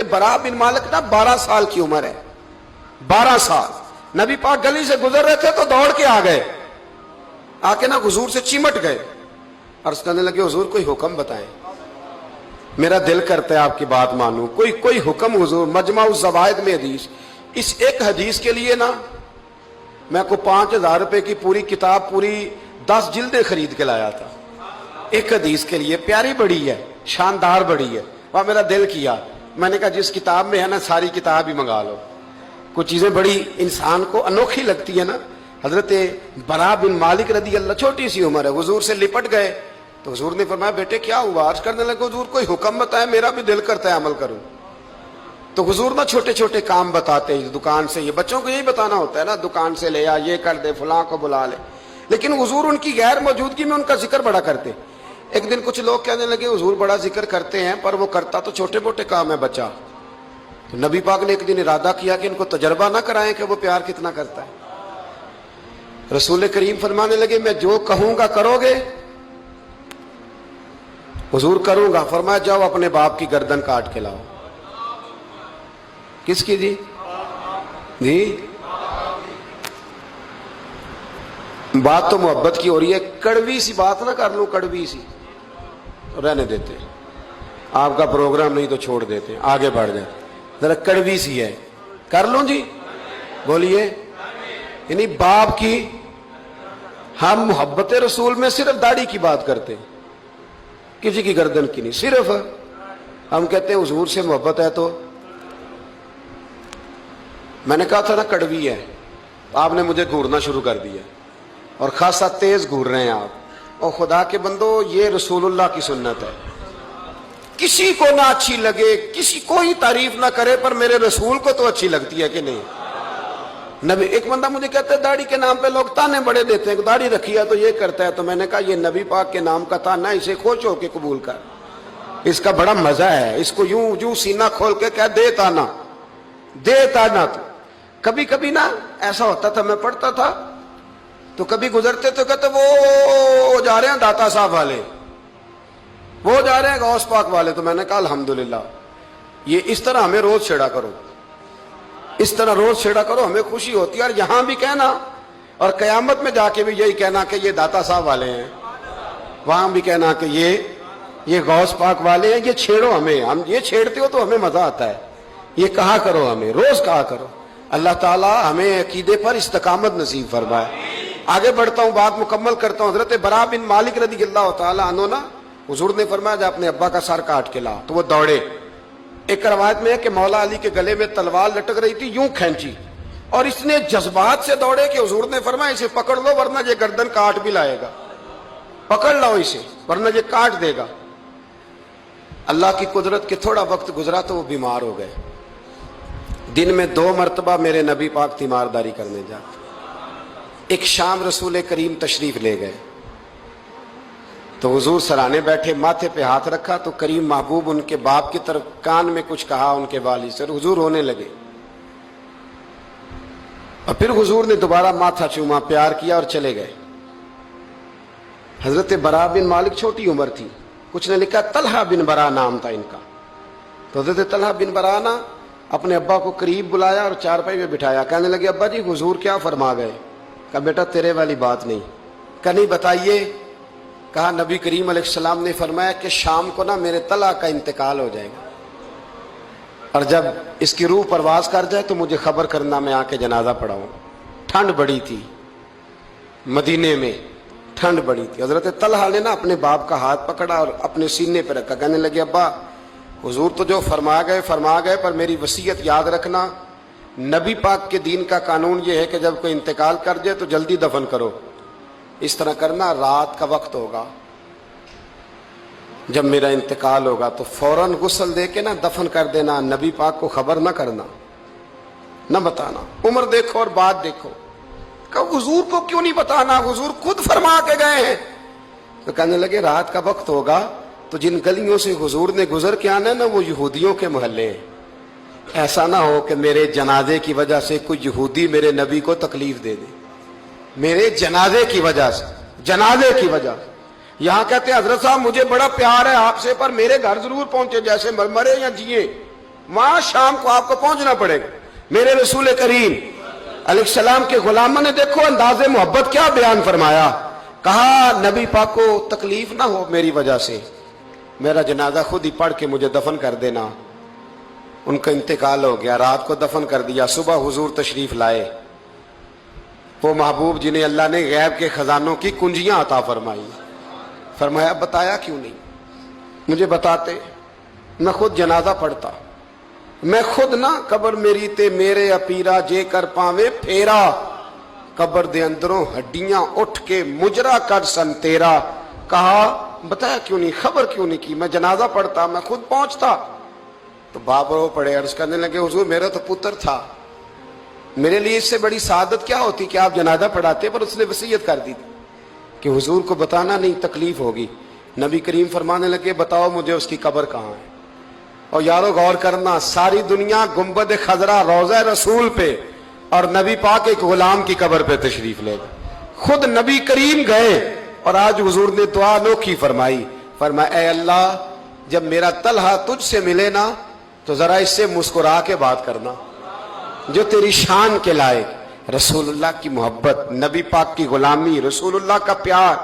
बरा बिन मालिक ना 12 साल की उम्र है, 12 साल। नबी पाक गली से गुजर रहे थे तो दौड़ के आ गए, आके ना हुजूर से चिमट गए, अर्ज करने लगे हुजूर कोई हुक्म बताएं, मेरा दिल करता है आपकी बात मानूं, कोई हुक्म हुजूर। मजमा उस ज़वाइद में हदीस, इस एक हदीस के लिए ना मैं को 5000 रुपए की पूरी किताब, पूरी 10 जिल्दें खरीद के लाया था, एक हदीस के लिए। प्यारी बड़ी है, शानदार बड़ी है। वह मेरा दिल किया, मैंने कहा जिस किताब में है ना सारी किताब ही मंगा लो। कुछ चीजें बड़ी इंसान को अनोखी लगती है ना। हजरत बरा बिन मालिक रदी अल्लाह, छोटी सी उम्र है, हुजूर से लिपट गए तो हुजूर ने फरमाया बेटे क्या हुआ? अर्ज करने लगे हुजूर कोई हुक्म बताए, मेरा भी दिल करता है अमल करूं। तो हुजूर ना छोटे छोटे काम बताते हैं, दुकान से, ये बच्चों को यही बताना होता है ना, दुकान से ले आ, ये कर दे, फलां को बुला ले। लेकिन हुजूर उनकी गैर मौजूदगी में उनका जिक्र बड़ा करते। एक दिन कुछ लोग कहने लगे हुजूर बड़ा जिक्र करते हैं पर वो करता तो छोटे मोटे काम है बच्चा। तो नबी पाक ने एक दिन इरादा किया कि इनको तजर्बा ना कराएं कि वो प्यार कितना करता है। रसूल करीम फरमाने लगे मैं जो कहूंगा करोगे? हुजूर करूंगा। फरमाया जाओ अपने बाप की गर्दन काट के लाओ। किसकी जी? जी बात तो मोहब्बत की हो रही है, कड़वी सी बात ना कर लूं, कड़वी सी रहने देते, आपका प्रोग्राम नहीं तो छोड़ देते, आगे बढ़ जाए। जरा कड़वी सी है, कर लूं जी? बोलिए। यानी बाप की, हम मोहब्बत रसूल में सिर्फ दाढ़ी की बात करते हैं, किसी की गर्दन की नहीं। सिर्फ हम कहते हैं हुजूर से मोहब्बत है तो मैंने कहा था ना कड़वी है, आपने मुझे घूरना शुरू कर दिया और खासा तेज घूर रहे हैं आप। और खुदा के बंदो ये रसूलुल्लाह की सुन्नत है, किसी को ना अच्छी लगे, किसी कोई तारीफ ना करे, पर मेरे रसूल को तो अच्छी लगती है कि नहीं? नबी, एक बंदा मुझे कहता है दाढ़ी के नाम पे लोग ताने बड़े देते हैं, दाढ़ी रखी है तो ये करता है। तो मैंने कहा ये नबी पाक के नाम का ताना, इसे खुश होके कबूल कर, इसका बड़ा मजा है, इसको यूं यूं सीना खोल के कह दे ताना, दे ताना। तो कभी कभी ना ऐसा होता था, मैं पढ़ता था तो कभी गुजरते तो कहते वो जा रहे हैं दाता साहब वाले, वो जा रहे हैं गौस पाक वाले। तो मैंने कहा अल्हम्दुलिल्लाह, ये इस तरह हमें रोज छेड़ा करो, इस तरह रोज छेड़ा करो, हमें खुशी होती है। और यहां भी कहना और कयामत में जाके भी यही कहना कि ये दाता साहब वाले हैं, वहां भी कहना कि ये गौस पाक वाले हैं, ये छेड़ो हमें, हम ये छेड़ते हो तो हमें मजा आता है, ये कहा करो, हमें रोज कहा करो। अल्लाह ताला हमें अकीदे पर इस्तकामत नसीब फरमाए। आगे बढ़ता हूं, बात मुकम्मल करता हूं। हजरत बरा बिन मालिक रज़ी अल्लाह ताला अन्हु ना, हुजूर ने फरमाया जा अपने अब्बा का सर काट के ला। तो वो दौड़े। एक रवायत में है कि मौला अली के गले में तलवार लटक रही थी, यूं खींची और इसने जज्बात से दौड़े कि हुजूर ने फरमाया इसे पकड़ लो वरना ये गर्दन काट भी लाएगा, पकड़ लो इसे वरना ये काट देगा। अल्लाह की कुदरत के थोड़ा वक्त गुजरा तो वो बीमार हो गए। दिन में 2 मरतबा मेरे नबी पाक तीमारदारी करने जाते। एक शाम रसूल करीम तशरीफ ले गए तो हुजूर सराने बैठे, माथे पे हाथ रखा तो करीम महबूब उनके बाप की तरफ कान में कुछ कहा उनके वालिद से, हुजूर रोने लगे। और फिर हुजूर ने दोबारा माथा चूमा, प्यार किया और चले गए। हजरत बरा बिन मालिक छोटी उम्र थी, कुछ ने लिखा तलहा बिन बरा नाम था इनका। तो हजरत तलहा बिन बरा ना अपने अब्बा को करीब बुलाया और चारपाई में बिठाया। कहने लगे अब्बा जी हुजूर क्या फरमा गए? कहा बेटा तेरे वाली बात नहीं। कहा नहीं बताइए। कहा नबी करीम अलैहिस्सलाम ने फरमाया कि शाम को ना मेरे तलहा का इंतकाल हो जाएगा और जब इसकी रूह परवाज कर जाए तो मुझे खबर करना, मैं आके जनाजा पढ़ाऊं। ठंड बड़ी थी, मदीने में ठंड बड़ी थी। हजरत तलहा ने ना अपने बाप का हाथ पकड़ा और अपने सीने पर रखा। कहने लगे अब्बा हुजूर तो जो फरमा गए, पर मेरी वसीयत याद रखना, नबी पाक के दीन का कानून ये है कि जब कोई इंतकाल कर जाए तो जल्दी दफन करो। इस तरह करना, रात का वक्त होगा, जब मेरा इंतकाल होगा तो फौरन गुस्ल दे के ना दफन कर देना, नबी पाक को खबर ना करना, ना बताना। उम्र देखो और बात देखो। कहा हुजूर को क्यों नहीं बताना, हुजूर खुद फरमा के गए हैं। तो कहने लगे रात का वक्त होगा तो जिन गलियों से हुजूर ने गुजर के आना है ना वो यहूदियों के मोहल्ले हैं। ऐसा ना हो कि मेरे जनाजे की वजह से कोई यहूदी मेरे नबी को तकलीफ दे दे, मेरे जनाजे की वजह से, जनाजे की वजह से। यहां कहते हैं हजरत साहब मुझे बड़ा प्यार है आपसे, पर मेरे घर जरूर पहुंचे, जैसे मरे या जिए। وہاں شام کو آپ کو پہنچنا پڑے گا. میرے رسول کریم علیہ السلام کے غلاموں نے دیکھو انداز محبت کیا بیان فرمایا. کہا نبی پاک کو تکلیف نہ ہو میری وجہ سے، میرا جنازہ خود ہی پڑھ کے مجھے دفن کر دینا. ان کا انتقال ہو گیا، رات کو دفن کر دیا، صبح حضور تشریف لائے. وہ محبوب جنہیں اللہ نے غیب کے خزانوں کی کنجیاں عطا فرمائی. فرمایا بتایا کیوں نہیں؟ مجھے بتاتے، میں خود جنازہ پڑھتا. میں خود نہ قبر میری تے میرے اپیرا جے کر پاوے پھیرا، قبر دے اندروں ہڈیاں اٹھ کے مجرا کر سن تیرا. کہا بتایا کیوں نہیں، خبر کیوں نہیں کی؟ میں جنازہ پڑھتا، میں خود پہنچتا. تو باپ رو پڑے، عرض کرنے لگے حضور میرا تو پتر تھا، میرے لیے اس سے بڑی سعادت کیا ہوتی کہ آپ جنازہ پڑھاتے. پر اس نے وصیت کر دی تھی کہ حضور کو بتانا نہیں، تکلیف ہوگی. نبی کریم فرمانے لگے بتاؤ مجھے اس کی قبر کہاں ہے. اور یارو غور کرنا، ساری دنیا گنبد خضرا روضہ رسول پہ اور نبی پاک ایک غلام کی قبر پہ تشریف لے گئے. خود نبی کریم گئے اور آج حضور نے دعا انوکھی فرمائی. فرمایا اے اللہ جب میرا طلحہ تجھ سے ملے نا تو ذرا اس سے مسکرا کے بات کرنا جو تیری شان کے لائق. رسول اللہ کی محبت، نبی پاک کی غلامی، رسول اللہ کا پیار،